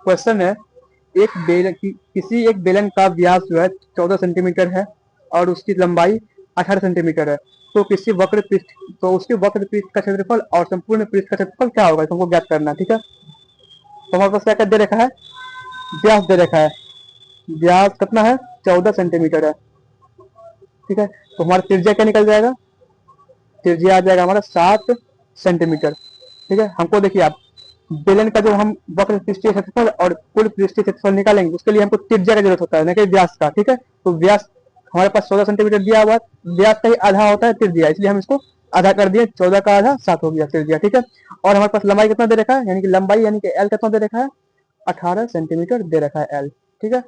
Question है, किसी एक बेलन का व्यास जो है 14 सेंटीमीटर है और उसकी लंबाई 18 सेंटीमीटर है। तो किसी वक्र पृष्ठ तो उसके वक्र पृष्ठ का क्षेत्रफल और संपूर्ण पृष्ठ का क्षेत्रफल क्या होगा, तुमको ज्ञात करना है। ठीक है, तो हमारे पास क्या दे रखा है, व्यास दे रखा है। व्यास कितना है, 14 सेंटीमीटर है। ठीक है, तो हमारा त्रिज्या क्या निकल जाएगा, त्रिज्या आ जाएगा हमारा 7 सेंटीमीटर। ठीक है, हमको देखिए आप, बेलन का जो हम वक्र पृष्ठीय क्षेत्रफल और कुल पृष्ठीय क्षेत्रफल निकालेंगे उसके लिए हमको त्रिज्या की जरूरत होता है, न कि व्यास का। ठीक है, तो व्यास हमारे पास 14 सेंटीमीटर दिया हुआ है, व्यास का ही आधा होता है त्रिज्या, इसलिए हम इसको आधा कर दिए, 14 का आधा 7 हो गया त्रिज्या। ठीक है, और हमारे पास लंबाई कितना दे रखा है, यानी कि लंबाई यानी कि एल कितना दे रखा है, 18 सेंटीमीटर दे रखा है एल। ठीक है,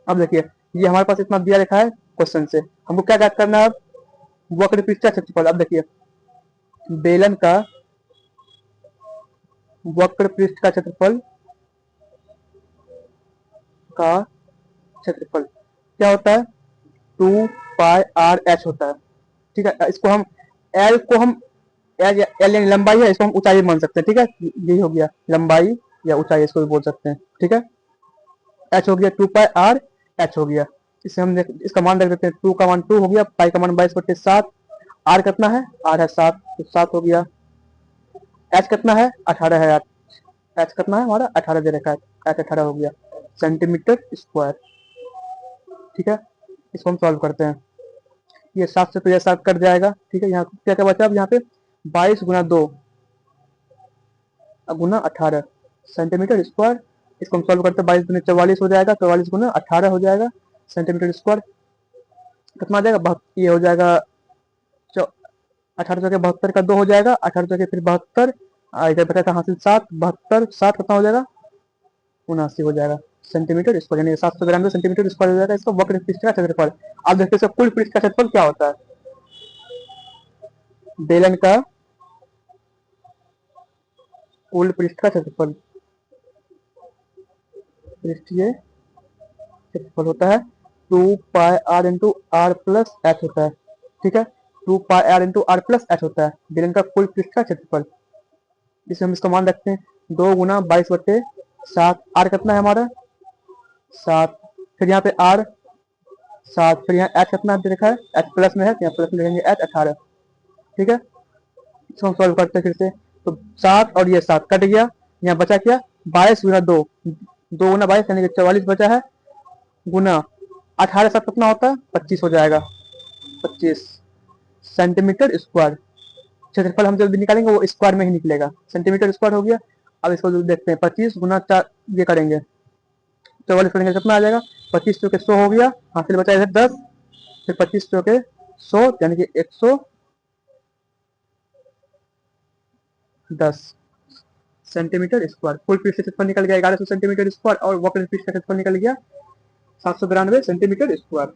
अब देखिए ये हमारे पास इतना दिया रखा है क्वेश्चन से, हमको क्या ज्ञात करना है, वक्र पृष्ठीय क्षेत्रफल। अब देखिए बेलन का वक्र पृष्ठ का क्षेत्रफल का क्षेत्रफल क्या होता है, 2 पाई r h होता है। ठीक है, इसको हम एल को हम एल यानी लंबाई है, इसको हम ऊंचाई मान सकते हैं। ठीक है, यही हो गया लंबाई या ऊंचाई, इसको भी बोल सकते हैं। ठीक है, एच हो गया 2 पाई r h हो गया। इसे हम इसका मान रख देते हैं, 2 का मान 2 हो गया, पाई का मान 22/7, आर कितना है, आर है 7, तो 7 हो गया। एच कितना है, 18 है यार, एच कितना है हमारा 18 दे रखा है, एच 18 हो गया सेंटीमीटर स्क्वायर। ठीक है, इसको हम सॉल्व करते हैं, ये 7 से तो यह 7 कट जाएगा। ठीक है, यहाँ क्या क्या बचा, अब यहाँ पे 22 × 2 गुना 18 सेंटीमीटर स्क्वायर। इसको हम सॉल्व करते हैं, 22 × 44 हो जाएगा, 44 × 18 हो जाएगा सेंटीमीटर स्क्वायर। कितना आ जाएगा, ये हो जाएगा 18 चौके 72 का 2 हो जाएगा, 18 चौके फिर 72, इधर बचा था हासिल 7, 72 7 कितना हो जाएगा, 79 हो जाएगा सेंटीमीटर स्क्वायर, यानी 792 सेंटीमीटर स्क्वायर हो जाएगा इसका वक्र पृष्ठ का क्षेत्रफल। अब देखते हैं कुल पृष्ठ का क्षेत्रफल क्या होता है, बेलन का कुल पृष्ठ का क्षेत्रफल, पृष्ठीय क्षेत्रफल होता है 2 पाई r × r + h होता है। ठीक है, 2 पाई r × r + h होता है बेलन का कुल पृष्ठ का क्षेत्रफल। इसे हम इसका मान रखते हैं, 2 × 22/7, आर कितना है हमारा 7, फिर यहाँ पे आर 7, फिर यहाँ एच कितना दे रखा है, एच प्लस में है, यहाँ प्लस में लिखेंगे एच 18। ठीक है, इसको हम सॉल्व करते हैं फिर से, तो 7 और ये 7 कट गया, यहाँ बचा क्या, 22 × 2, 2 × 22 यानी कि 44 बचा है, गुना 18 7 कितना होता है, 25 हो जाएगा, 25 सेंटीमीटर स्क्वायर। क्षेत्रफल हम जल्दी निकालेंगे वो स्क्वायर में ही निकलेगा, सेंटीमीटर स्क्वायर हो गया। अब इसको देखते हैं, 25 × 4 ये करेंगे, 44 करेंगे कितना आ जाएगा, 25 चौके 100 हो गया, हासिल बचा इधर 10, फिर 25 चौके 100 यानी कि 110 सेंटीमीटर स्क्वायर। कुल पृष्ठ क्षेत्रफल निकल गया 1100 सेंटीमीटर स्क्वायर और वक्र पृष्ठ का क्षेत्रफल निकल गया 792 सेंटीमीटर स्क्वायर।